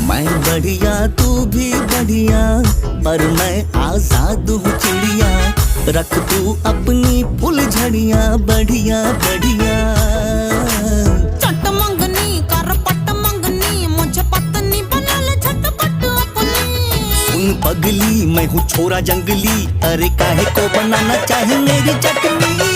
मैं बढ़िया तू भी बढ़िया, पर मैं आजाद हूँ चिड़िया। रख तू अपनी फुलझड़ियाँ बढ़िया बढ़िया। चट मंगनी कर पट मंगनी, मुझे पत्नी बना ले झटपट अपनी। सुन पगली मैं हूँ छोरा जंगली, अरे काहे को बनाना चाहे मेरी चटनी।